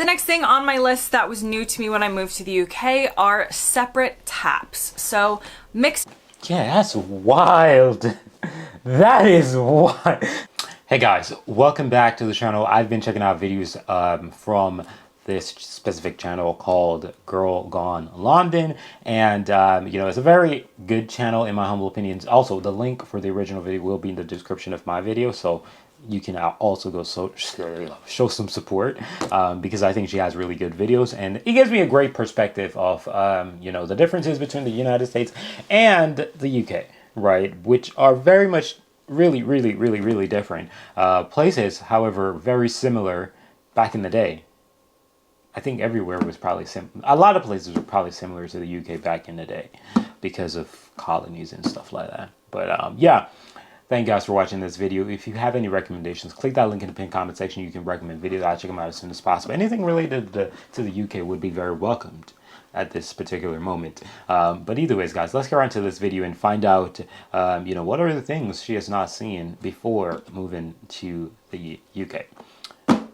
The next thing on my list that was new to me when I moved to the UK are separate taps. So mixed. Yeah, that's wild. That is wild. Hey guys, welcome back to the channel. I've been checking out videos from this specific channel called Girl Gone London, and you know, it's a very good channel in my humble opinions. Also, the link for the original video will be in the description of my video, so you can also go show some support because I think she has really good videos, and it gives me a great perspective of you know, the differences between the United States and the UK, right, which are very much really different places. However, very similar back in the day. I think everywhere was probably a lot of places were probably similar to the UK back in the day because of colonies and stuff like that. But yeah, thank you guys for watching this video. If you have any recommendations, click that link in the pinned comment section. You can recommend videos. I'll check them out as soon as possible. Anything related to the UK would be very welcomed at this particular moment. But either ways, guys, let's get on to this video and find out you know, what are the things she has not seen before moving to the UK.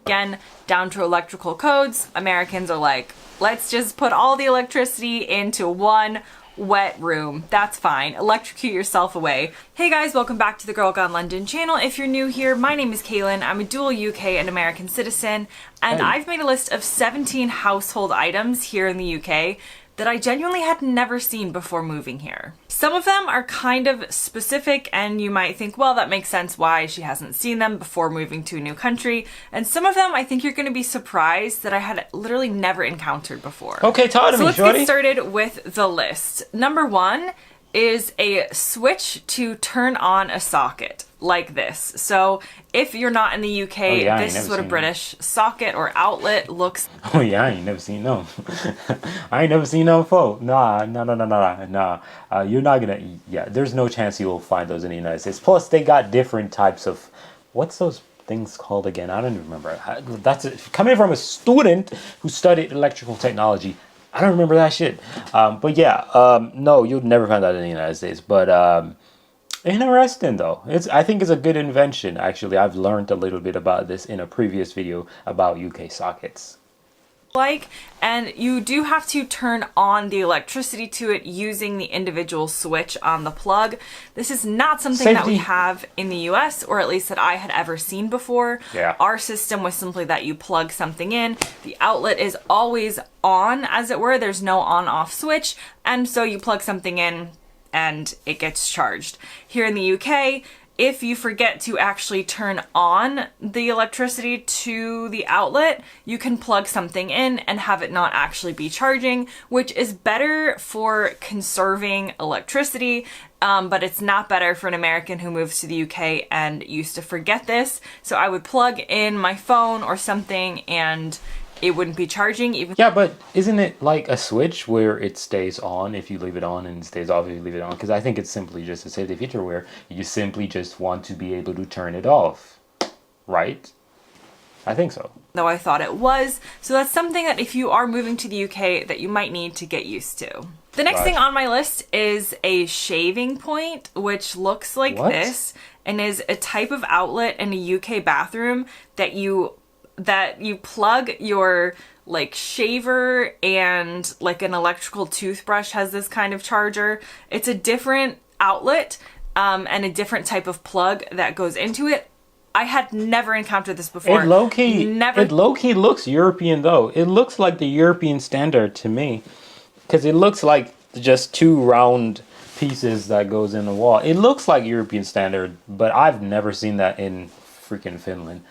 Again, down to electrical codes. Americans are like, let's just put all the electricity into one wet room. That's fine. Electrocute yourself away. Hey guys, welcome back to the Girl Gone London channel. If you're new here, my name is Kaylin. I'm a dual UK and American citizen, and I've made a list of 17 household items here in the UK that I genuinely had never seen before moving here. Some of them are kind of specific, and you might think, well, that makes sense why she hasn't seen them before moving to a new country. And some of them I think you're gonna be surprised that I had literally never encountered before. Okay, talk to me, let's shorty. get started with the list. Number one is a switch to turn on a socket like this. So if you're not in the UK, this is what a British socket or outlet looks. Oh yeah, I ain't never seen no. I ain't never seen no before. Nah. You're not gonna. Yeah, there's no chance you will find those in the United States. Plus, they got different types of. What's those things called again? I don't even remember. That's coming from a student who studied electrical technology. I don't remember that shit. But yeah, no, you'll never find that in the United States. But interesting though. I think it's a good invention. Actually, I've learned a little bit about this in a previous video about UK sockets. And you do have to turn on the electricity to it using the individual switch on the plug. This is not something that we have in the US, or at least that I had ever seen before. Yeah. Our system was simply that you plug something in, the outlet is always on, as it were. There's no on-off switch, and so you plug something in and it gets charged. Here in the UK, if you forget to actually turn on the electricity to the outlet, you can plug something in and have it not actually be charging, which is better for conserving electricity, but it's not better for an American who moves to the UK and used to forget this. So I would plug in my phone or something and it wouldn't be charging even. Yeah, but isn't it like a switch where it stays on if you leave it on and it stays off if you leave it on? Because I think it's simply just a safety feature where you simply just want to be able to turn it off, right? I think so. Though I thought it was. So that's something that if you are moving to the UK that you might need to get used to. The next thing on my list is a shaving point, which looks like this and is a type of outlet in a UK bathroom that you plug your like shaver, and like an electrical toothbrush has this kind of charger. It's a different outlet and a different type of plug that goes into it. I had never encountered this before. It low-key looks European though. It looks like the European standard to me, because it looks like just two round pieces that goes in the wall. It looks like European standard, but I've never seen that in freaking Finland.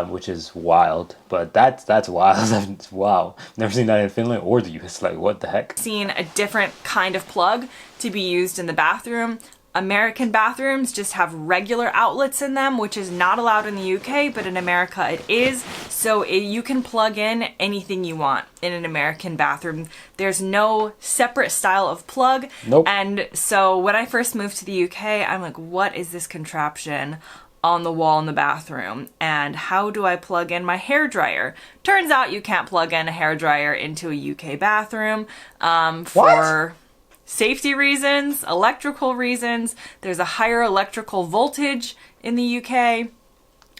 Which is wild, but that's wild. Wow, never seen that in Finland or the US. Like, what the heck? Seen a different kind of plug to be used in the bathroom. American bathrooms just have regular outlets in them, which is not allowed in the UK, but in America it is. So you can plug in anything you want in an American bathroom. There's no separate style of plug. Nope. And so when I first moved to the UK, I'm like, what is this contraption on the wall in the bathroom, and how do I plug in my hairdryer? Turns out you can't plug in a hairdryer into a UK bathroom for safety reasons, electrical reasons. There's a higher electrical voltage in the UK,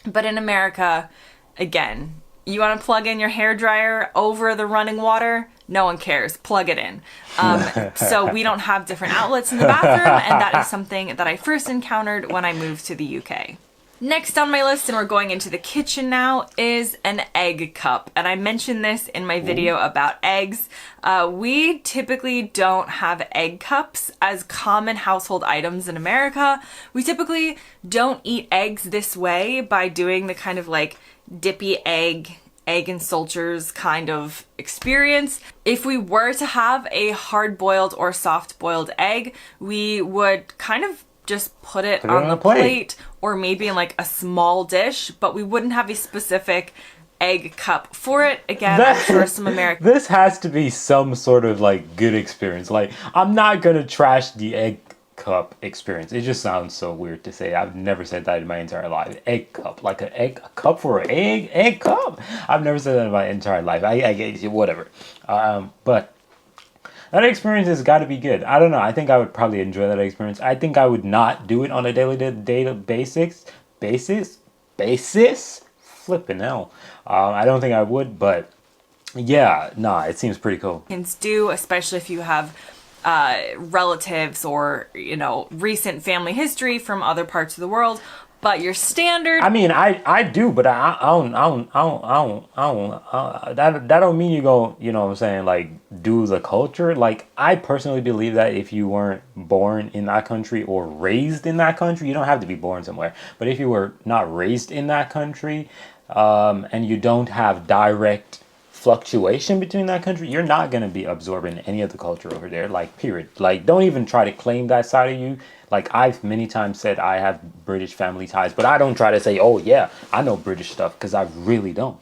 but in America, again, You want to plug in your hairdryer over the running water? No one cares. Plug it in. So we don't have different outlets in the bathroom, and that is something that I first encountered when I moved to the UK. Next on my list, and we're going into the kitchen now, is an egg cup. And I mentioned this in my video about eggs. We typically don't have egg cups as common household items in America. We typically don't eat eggs this way by doing the kind of like dippy egg and soldiers kind of experience. If we were to have a hard-boiled or soft-boiled egg, we would kind of just put it on the plate or maybe in like a small dish, but we wouldn't have a specific egg cup for it. Again, I'm sure some American... This has to be some sort of like good experience. Like, I'm not gonna trash the egg cup experience. It just sounds so weird to say. I've never said that in my entire life. Egg cup, like a cup for an egg cup. I've never said that in my entire life. I whatever. But that experience has got to be good. I don't know. I think I would probably enjoy that experience. I think I would not do it on a daily basis. Flipping hell. I don't think I would, but yeah, nah, it seems pretty cool. Do, especially if you have relatives or, you know, recent family history from other parts of the world. But your standard... I mean, I do, but that don't mean you go, you know what I'm saying, like, do the culture. Like, I personally believe that if you weren't born in that country or raised in that country, you don't have to be born somewhere, but if you were not raised in that country, and you don't have direct fluctuation between that country, you're not going to be absorbing any of the culture over there, like, period. Like, don't even try to claim that side of you. Like, I've many times said I have British family ties, but I don't try to say, oh yeah, I know British stuff, because I really don't.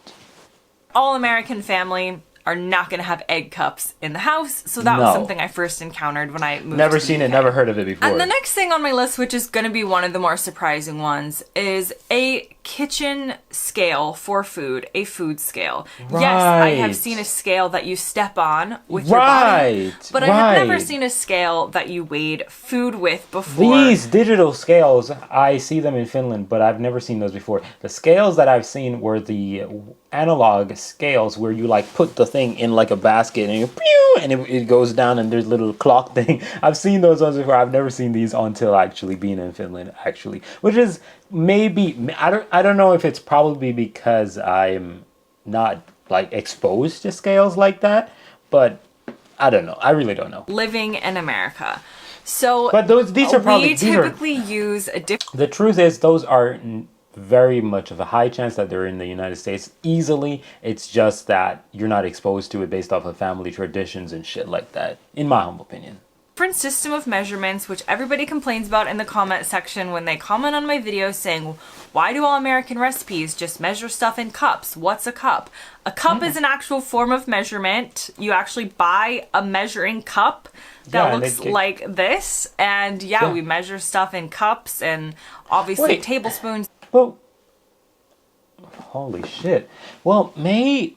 All American family are not going to have egg cups in the house, so that was something I first encountered when I moved Never to the seen UK. it, never heard of it before. And the next thing on my list, which is going to be one of the more surprising ones, is a kitchen scale for food, a food scale. Right. Yes, I have seen a scale that you step on with your body, but I have never seen a scale that you weighed food with before. These digital scales, I see them in Finland, but I've never seen those before. The scales that I've seen were the analog scales where you like put the thing in like a basket and you pew, and it goes down and there's a little clock thing. I've seen those ones before. I've never seen these until actually being in Finland, actually, which is maybe, I don't know if it's probably because I'm not like exposed to scales like that, but I don't know. I really don't know. Living in America. So, but these are probably, we typically use a different... The truth is, those are very much of a high chance that they're in the United States easily. It's just that you're not exposed to it based off of family traditions and shit like that, in my humble opinion. Different system of measurements, which everybody complains about in the comment section when they comment on my videos saying, why do all American recipes just measure stuff in cups? What's a cup? A cup is an actual form of measurement. You actually buy a measuring cup that looks like this, and we measure stuff in cups and obviously tablespoons. Well, holy shit. Well, you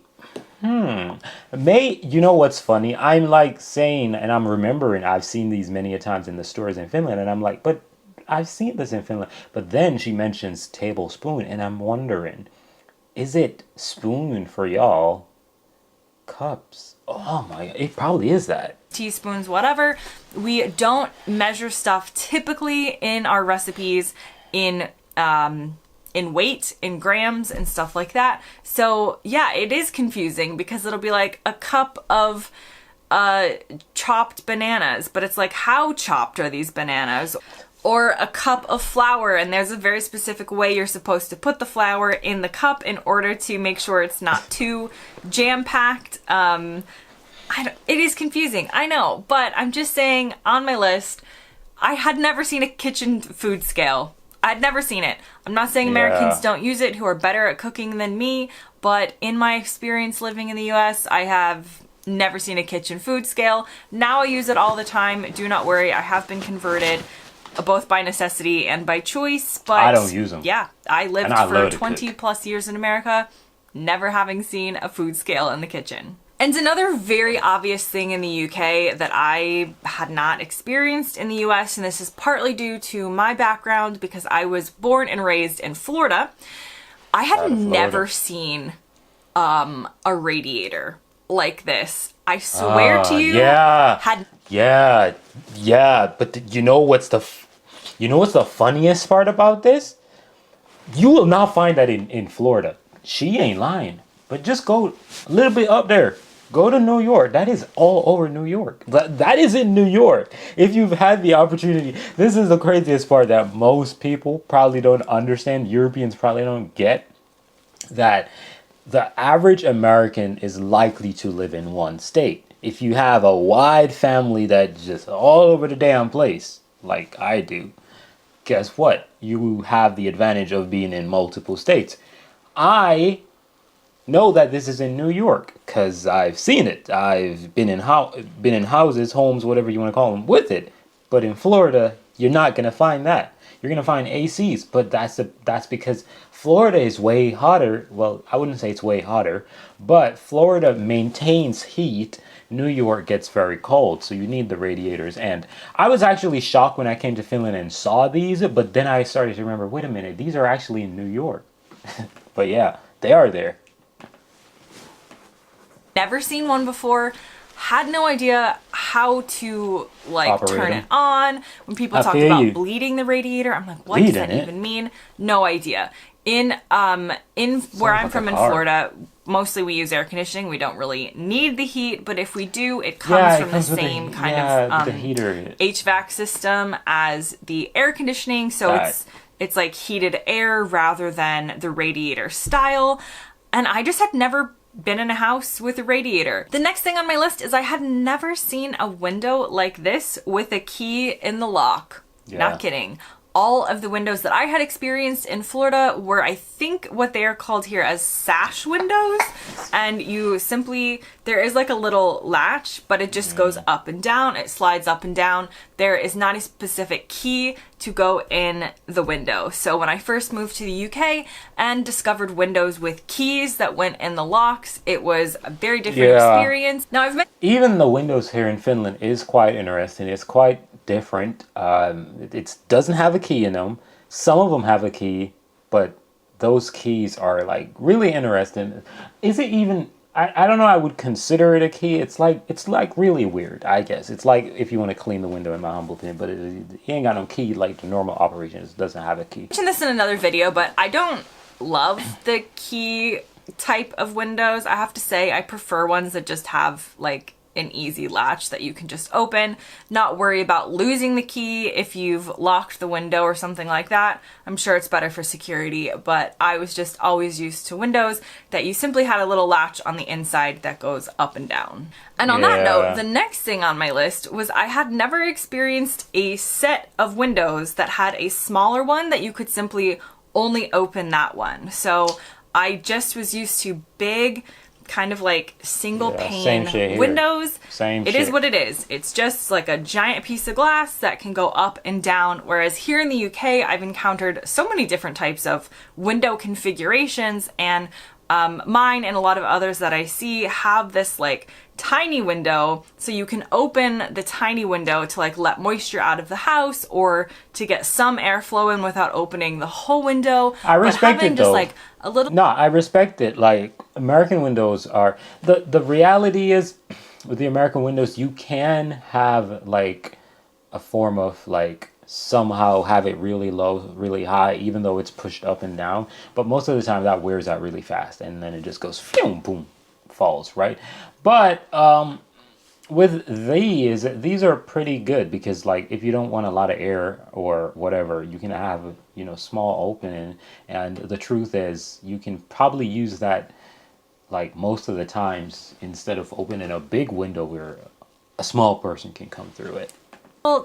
know what's funny? I'm like saying, and I'm remembering, I've seen these many a times in the stores in Finland, and I'm like, but I've seen this in Finland. But then she mentions tablespoon, and I'm wondering, is it spoon for y'all? Cups. Oh my God, it probably is that. Teaspoons, whatever. We don't measure stuff typically in our recipes in weight, in grams and stuff like that. So yeah, it is confusing because it'll be like a cup of chopped bananas, but it's like, how chopped are these bananas? Or a cup of flour, and there's a very specific way you're supposed to put the flour in the cup in order to make sure it's not too jam-packed. It is confusing, I know, but I'm just saying, on my list, I had never seen a kitchen food scale. I'd never seen it. I'm not saying Americans don't use it who are better at cooking than me, but in my experience living in the US, I have never seen a kitchen food scale. Now I use it all the time. Do not worry, I have been converted, both by necessity and by choice, but I don't use them. Yeah, I lived for 20 plus years in America, never having seen a food scale in the kitchen. And another very obvious thing in the UK that I had not experienced in the US, and this is partly due to my background because I was born and raised in Florida, I had never seen a radiator like this. I swear to you, Yeah. had Yeah. But you know what's the funniest part about this? You will not find that in Florida. She ain't lying. But just go a little bit up there. Go to New York. That is all over New York. That is in New York. If you've had the opportunity, this is the craziest part that most people probably don't understand. Europeans probably don't get that the average American is likely to live in one state. If you have a wide family that's just all over the damn place, like I do, guess what? You have the advantage of being in multiple states. I know that this is in New York because I've seen it. I've been in houses, homes, whatever you want to call them, with it. But in Florida, you're not gonna find that. You're gonna find ACs, but that's because Florida is way hotter. Well, I wouldn't say it's way hotter, but Florida maintains heat. New York gets very cold, so you need the radiators. And I was actually shocked when I came to Finland and saw these, but then I started to remember, wait a minute, these are actually in New York. But yeah, they are there. never seen one before, had no idea how to like Operate turn them. it on. When people I talked feel about you. bleeding the radiator, I'm like, what does Bleeding that it? even mean? No idea. In where I'm like from a in car. Florida, mostly we use air conditioning. We don't really need the heat, but if we do, it comes Yeah, it from comes the with same kind with of the heater. HVAC system as the air conditioning, so Right. it's like heated air rather than the radiator style. And I just had never been in a house with a radiator. The next thing on my list is I had never seen a window like this with a key in the lock. Yeah. Not kidding. All of the windows that I had experienced in Florida were, I think, what they are called here as sash windows. And you simply, there is like a little latch, but it just goes up and down. It slides up and down. There is not a specific key to go in the window. So when I first moved to the UK and discovered windows with keys that went in the locks, it was a very different Yeah. experience. Now I've met Even the windows here in Finland is quite interesting. It's quite different. It doesn't have a key in them. Some of them have a key, but those keys are like really interesting. Is it even? I don't know. I would consider it a key. It's like really weird. I guess it's like if you want to clean the window, in my humble opinion. But it ain't got no key like the normal operations. It doesn't have a key. mentioned this in another video, but I don't love the key type of windows. I have to say I prefer ones that just have like an easy latch that you can just open, not worry about losing the key if you've locked the window or something like that. I'm sure it's better for security, but I was just always used to windows that you simply had a little latch on the inside that goes up and down. And on that Yeah. note, the next thing on my list was I had never experienced a set of windows that had a smaller one that you could simply only open that one. So I just was used to big, kind of like single Yeah, pane same shit here. windows. Same It is shit. what it is. It's just like a giant piece of glass that can go up and down. Whereas here in the UK, I've encountered so many different types of window configurations, and mine and a lot of others that I see have this like tiny window, so you can open the tiny window to like let moisture out of the house or to get some airflow in without opening the whole window. I respect but having it, just though. like a little No, I respect it. Like American windows are the reality is with the American windows you can have like a form of like somehow have it really low, really high, even though it's pushed up and down. But most of the time that wears out really fast and then it just goes phew, boom, falls, right? But with these are pretty good because like if you don't want a lot of air or whatever, you can have, you know, small opening, and the truth is you can probably use that like most of the times instead of opening a big window where a small person can come through it.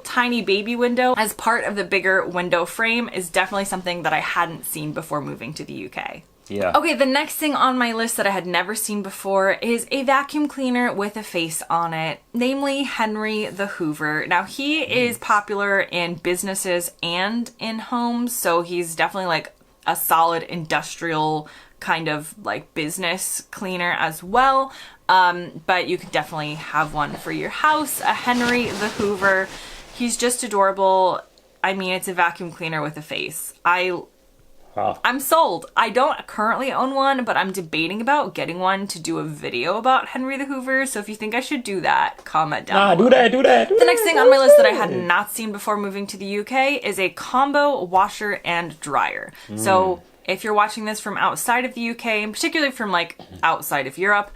tiny baby window as part of the bigger window frame is definitely something that I hadn't seen before moving to the UK. Yeah. Okay, the next thing on my list that I had never seen before is a vacuum cleaner with a face on it, namely Henry the Hoover. Now, he is popular in businesses and in homes, so he's definitely like a solid industrial kind of like business cleaner as well. But you could definitely have one for your house, a Henry the Hoover. He's just adorable. I mean, it's a vacuum cleaner with a face. Wow. I'm sold. I don't currently own one, but I'm debating about getting one to do a video about Henry the Hoover. So if you think I should do that, comment down Nah, below. do that. The next thing on my list that I had not seen before moving to the UK is a combo washer and dryer. So if you're watching this from outside of the UK, and particularly from like outside of Europe,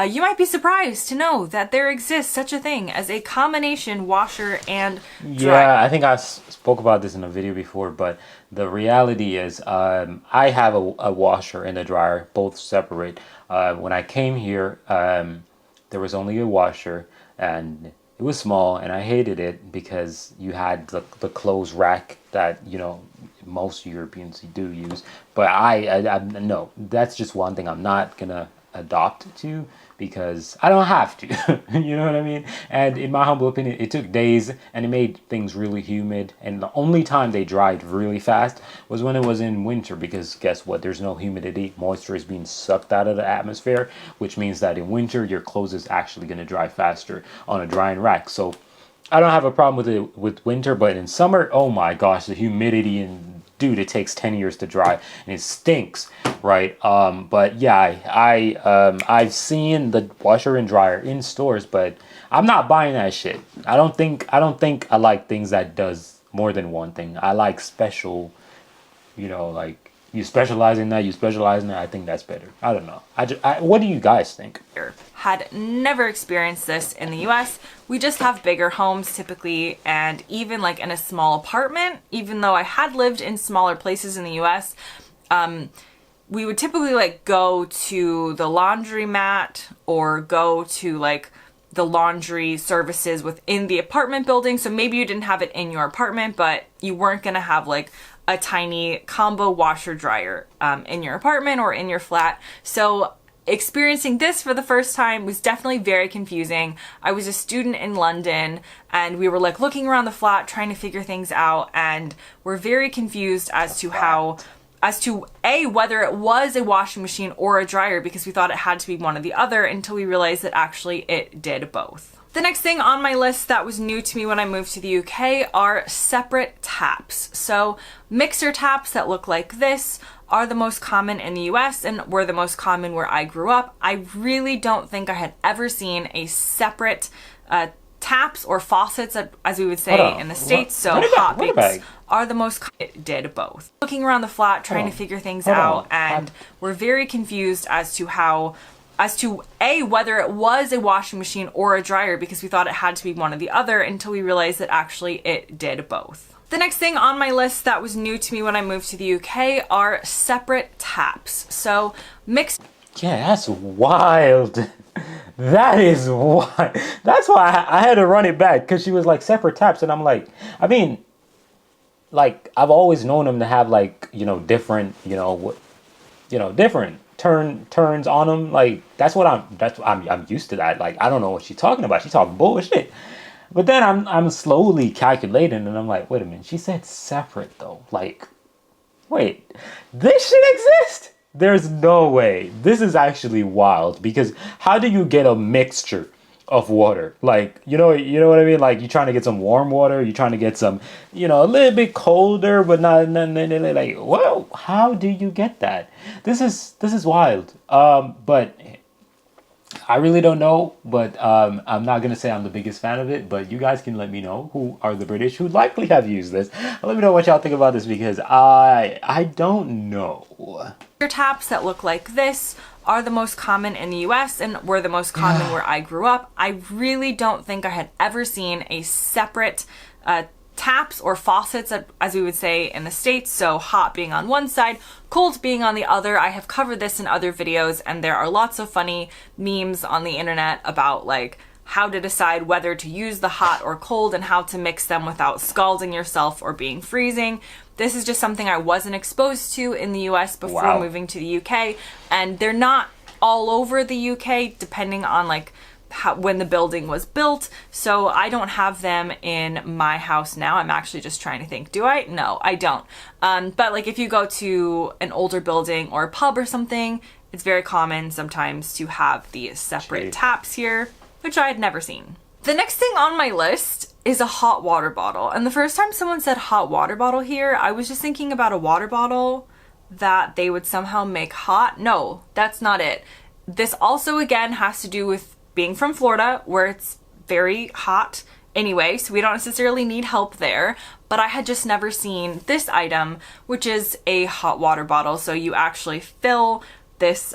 you might be surprised to know that there exists such a thing as a combination washer and dryer. Yeah, I think I spoke about this in a video before, but the reality is I have a washer and a dryer, both separate. When I came here, there was only a washer, and it was small, and I hated it because you had the clothes rack that, you know, most Europeans do use. But I no, that's just one thing I'm not gonna adopt to, because I don't have to. You know what I mean? And in my humble opinion, it took days, and it made things really humid, and the only time they dried really fast was when it was in winter, because guess what, there's no humidity. Moisture is being sucked out of the atmosphere, which means that in winter your clothes is actually going to dry faster on a drying rack. So I don't have a problem with it with winter, but in summer, oh my gosh, the humidity, and dude, it takes 10 years to dry and it stinks, right? But yeah, I've seen the washer and dryer in stores, but I'm not buying that shit. I don't think I like things that does more than one thing. I like special, you know, like you specialize in that, I think that's better. I don't know. What do you guys think? Had never experienced this in the US. We just have bigger homes typically, and even like in a small apartment, even though I had lived in smaller places in the US, we would typically like go to the laundromat or go to like the laundry services within the apartment building. So maybe you didn't have it in your apartment, but you weren't gonna have like a tiny combo washer dryer in your apartment or in your flat. So experiencing this for the first time was definitely very confusing. I was a student in London, and we were like looking around the flat trying to figure things out, and we're very confused as to whether it was a washing machine or a dryer, because we thought it had to be one or the other, until we realized that actually it did both. The next thing on my list that was new to me when I moved to the UK are separate taps. So mixer taps that look like this are the most common in the US and were the most common where I grew up. I really don't think I had ever seen a separate taps or faucets, as we would say in the States. So hot bakes are the most it did both. Looking around the flat trying to figure things out, and we're very confused as to whether it was a washing machine or a dryer, because we thought it had to be one or the other, until we realized that actually it did both. The next thing on my list that was new to me when I moved to the UK are separate taps. So mixed. Yeah, that's wild. That is wild. That's why I had to run it back, because she was like separate taps, and I'm like, I mean, like I've always known them to have like, you know, different, different turns on them. Like I'm used to that. Like I don't know what she's talking about. She's talking bullshit. But then I'm slowly calculating, and I'm like, wait a minute. She said separate though. Like, wait, this shit exists? There's no way. This is actually wild, because how do you get a mixture of water? Like, you know what I mean? Like, you're trying to get some warm water, you're trying to get some, a little bit colder, but not like, well, how do you get that? This is wild. But I really don't know, but I'm not going to say I'm the biggest fan of it, but you guys can let me know who are the British who likely have used this. Let me know what y'all think about this, because I don't know. Taps that look like this are the most common in the US and were the most common where I grew up. I really don't think I had ever seen a separate taps or faucets, as we would say in the States. So hot being on one side, cold being on the other. I have covered this in other videos, and there are lots of funny memes on the internet about like how to decide whether to use the hot or cold and how to mix them without scalding yourself or being freezing. This is just something I wasn't exposed to in the US before moving to the UK, and they're not all over the UK depending on like when the building was built. So I don't have them in my house now. I'm actually just trying to think. Do I? No, I don't. But like if you go to an older building or a pub or something, it's very common sometimes to have these separate taps here, which I had never seen. The next thing on my list is a hot water bottle. And the first time someone said hot water bottle here, I was just thinking about a water bottle that they would somehow make hot. No, that's not it. This also, again, has to do with being from Florida, where it's very hot anyway, so we don't necessarily need help there. But I had just never seen this item, which is a hot water bottle. So you actually fill this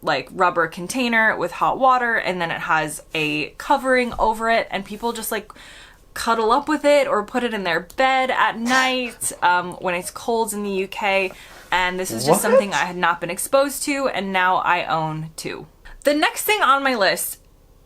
like rubber container with hot water, and then it has a covering over it, and people just like cuddle up with it or put it in their bed at night when it's cold in the UK. And this is just something I had not been exposed to, and now I own two. The next thing on my list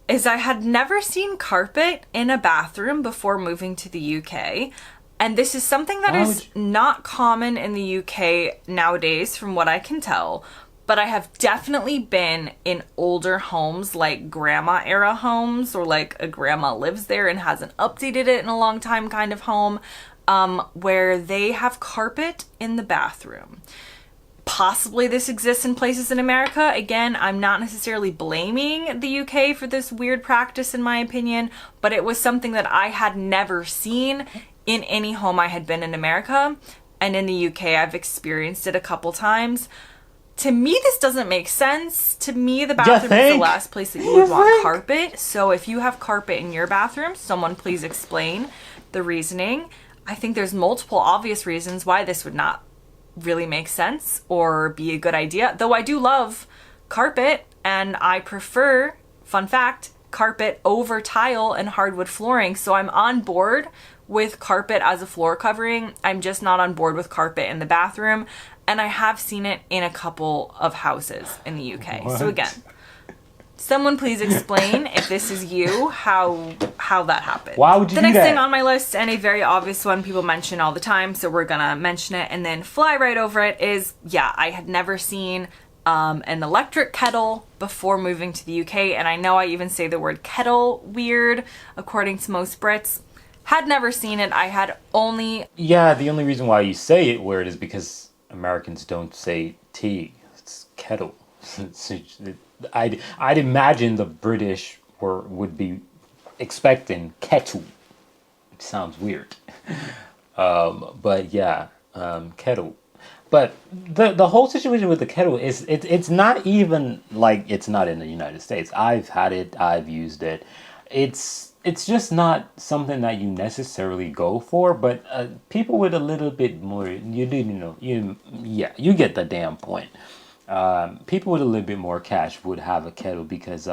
is I had never seen carpet in a bathroom before moving to the UK. And this is something that is not common in the UK nowadays, from what I can tell. But I have definitely been in older homes, like grandma era homes, or like a grandma lives there and hasn't updated it in a long time kind of home, where they have carpet in the bathroom. Possibly this exists in places in America. Again, I'm not necessarily blaming the UK for this weird practice in my opinion, but it was something that I had never seen in any home I had been in America. And in the UK, I've experienced it a couple times. To me, this doesn't make sense. To me, the bathroom is the last place that you would want carpet. So if you have carpet in your bathroom, someone please explain the reasoning. I think there's multiple obvious reasons why this would not really make sense or be a good idea. Though I do love carpet, and I prefer, fun fact, carpet over tile and hardwood flooring. So I'm on board with carpet as a floor covering. I'm just not on board with carpet in the bathroom. And I have seen it in a couple of houses in the UK. What? So again, someone please explain, if this is you, how that happened. Why would you do that? The next thing on my list, and a very obvious one people mention all the time, so we're gonna mention it and then fly right over it, is, yeah, I had never seen an electric kettle before moving to the UK. And I know I even say the word kettle weird, according to most Brits. Had never seen it. I had only... Yeah, the only reason why you say it weird is because Americans don't say tea. It's kettle. I'd imagine the British would be expecting kettle. It sounds weird. But yeah, kettle. But the whole situation with the kettle is it's not even like it's not in the United States. I've had it. I've used it. It's just not something that you necessarily go for. But people with a little bit more, you get the damn point. People with a little bit more cash would have a kettle because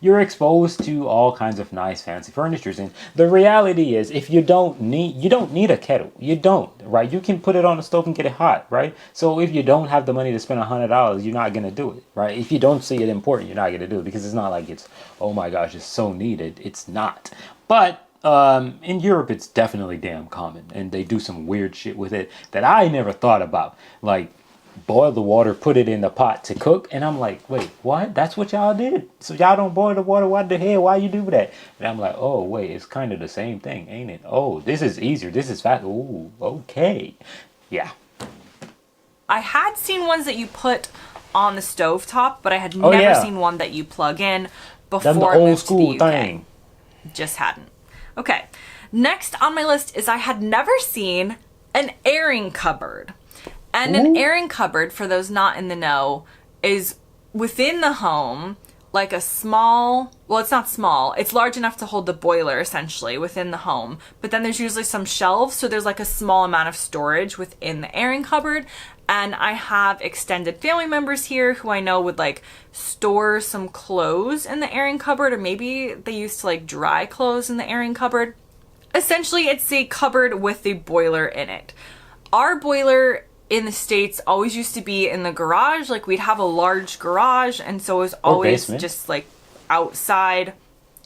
you're exposed to all kinds of nice fancy furnitures, and the reality is if you don't need a kettle. You don't, right? You can put it on the stove and get it hot, right? So if you don't have the money to spend $100, you're not gonna do it, right? If you don't see it important, you're not gonna do it, because it's not like it's, oh my gosh, it's so needed. It's not. But in Europe, it's definitely damn common, and they do some weird shit with it that I never thought about, like boil the water, put it in the pot to cook. And I'm like, wait, what? That's what y'all did? So y'all don't boil the water? What the hell? Why you do that? And I'm like, oh, wait, it's kind of the same thing, ain't it? Oh, this is easier. This is fast. Ooh, okay. Yeah. I had seen ones that you put on the stovetop, but I had never seen one that you plug in before the I old moved school to the UK. thing. Just hadn't. Okay. Next on my list is I had never seen an airing cupboard. And an airing cupboard, for those not in the know, is within the home, like a small, well, it's not small, it's large enough to hold the boiler, essentially, within the home. But then there's usually some shelves, so there's like a small amount of storage within the airing cupboard. And I have extended family members here who I know would like store some clothes in the airing cupboard, or maybe they used to like dry clothes in the airing cupboard. Essentially, it's a cupboard with a boiler in it. Our boiler in the States always used to be in the garage. Like, we'd have a large garage, and so it was always just like outside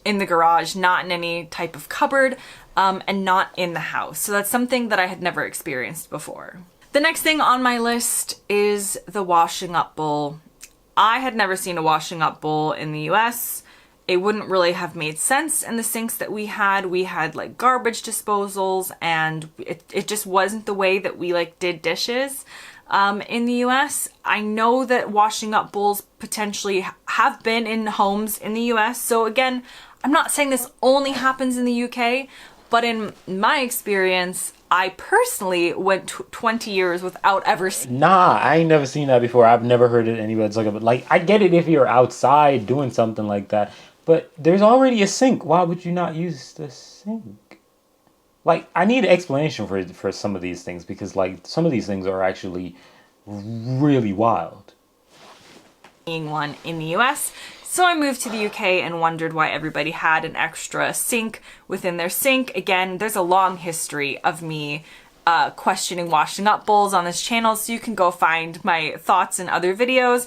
in the garage, not in any type of cupboard, and not in the house. So that's something that I had never experienced before. The next thing on my list is the washing up bowl. I had never seen a washing up bowl in the US. It wouldn't really have made sense in the sinks that we had. We had like garbage disposals, and it just wasn't the way that we like did dishes in the US. I know that washing up bowls potentially have been in homes in the US. So again, I'm not saying this only happens in the UK, But in my experience, I personally went 20 years without ever seeing. Nah, I ain't never seen that before. I've never heard it anybody talk about. Like, I get it if you're outside doing something like that, but there's already a sink. Why would you not use the sink? Like, I need an explanation for some of these things because, like, some of these things are actually really wild. One in the US. So I moved to the UK and wondered why everybody had an extra sink within their sink. Again, there's a long history of me questioning washing up bowls on this channel, so you can go find my thoughts in other videos.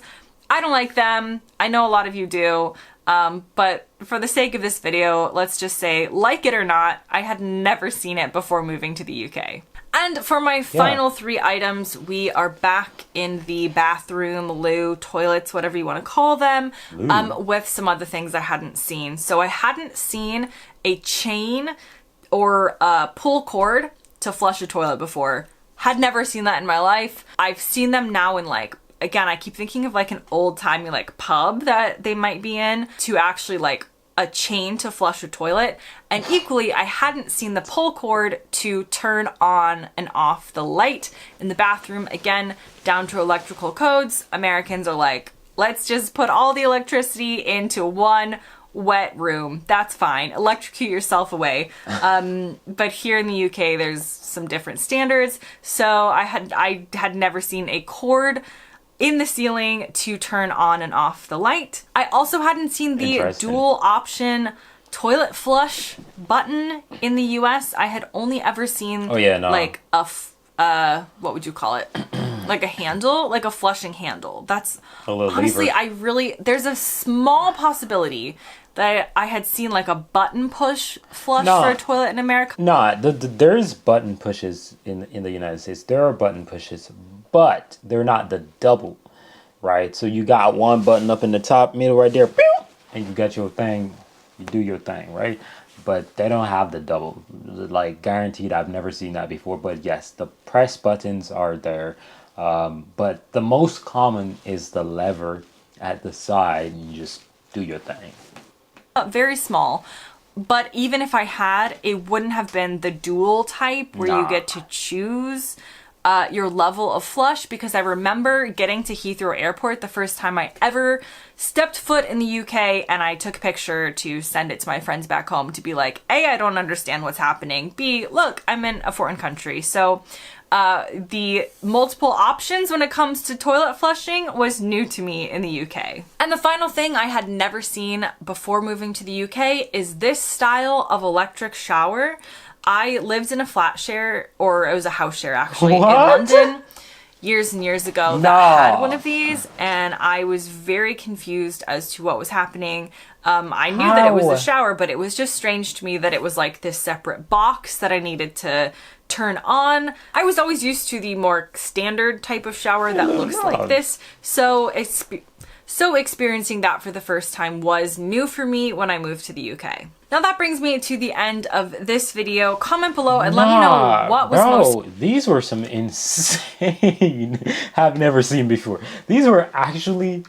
I don't like them. I know a lot of you do. But for the sake of this video, let's just say, like it or not, I had never seen it before moving to the UK. And for my final 3 items, we are back in the bathroom, loo, toilets, whatever you want to call them, with some other things I hadn't seen. So I hadn't seen a chain or a pull cord to flush a toilet before. Had never seen that in my life. I've seen them now in, like, again, I keep thinking of like an old-timey like pub that they might be in, to actually like a chain to flush a toilet. And equally, I hadn't seen the pull cord to turn on and off the light in the bathroom. Again, down to electrical codes, Americans are like, let's just put all the electricity into one wet room. That's fine. Electrocute yourself away. But here in the UK, there's some different standards. So I had never seen a cord in the ceiling to turn on and off the light. I also hadn't seen the dual option toilet flush button in the US. I had only ever seen like a what would you call it? Like a handle, like a flushing handle. That's honestly, lever. There's a small possibility that I had seen like a button push flush for a toilet in America. Nah, there's button pushes in the United States. There are button pushes, but they're not the double, right? So you got one button up in the top middle right there, and you got your thing, you do your thing, right? But they don't have the double. Like, guaranteed, I've never seen that before. But yes, the press buttons are there. But the most common is the lever at the side, and you just do your thing. Very small. But even if I had, it wouldn't have been the dual type where you get to choose your level of flush, because I remember getting to Heathrow Airport the first time I ever stepped foot in the UK, and I took a picture to send it to my friends back home to be like, A, I don't understand what's happening. B, look, I'm in a foreign country. So the multiple options when it comes to toilet flushing was new to me in the UK. And the final thing I had never seen before moving to the UK is this style of electric shower. I lived in a flat share, or it was a house share actually, in London years and years ago that had one of these, and I was very confused as to what was happening. I knew that it was a shower, but it was just strange to me that it was like this separate box that I needed to turn on. I was always used to the more standard type of shower that looks like this, so experiencing that for the first time was new for me when I moved to the UK. Now that brings me to the end of this video. Comment below and let me know what was these were some insane I've never seen before. These were actually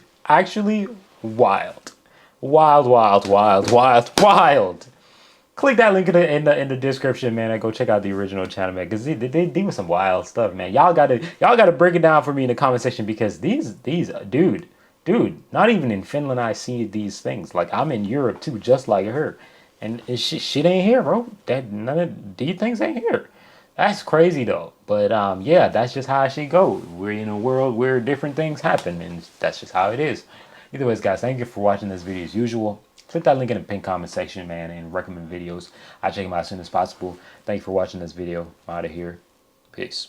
wild. Wild. Click that link in the description, man, and go check out the original channel, man, because they were some wild stuff, man. Y'all gotta break it down for me in the comment section, because these dude, not even in Finland I see these things. Like, I'm in Europe too, just like her, and shit ain't here, bro. None of these things ain't here. That's crazy though. But yeah, that's just how she goes. We're in a world where different things happen, and that's just how it is. Either ways, guys, thank you for watching this video as usual. Click that link in the pinned comment section, man, and recommend videos. I'll check them out as soon as possible. Thank you for watching this video. I'm out of here. Peace.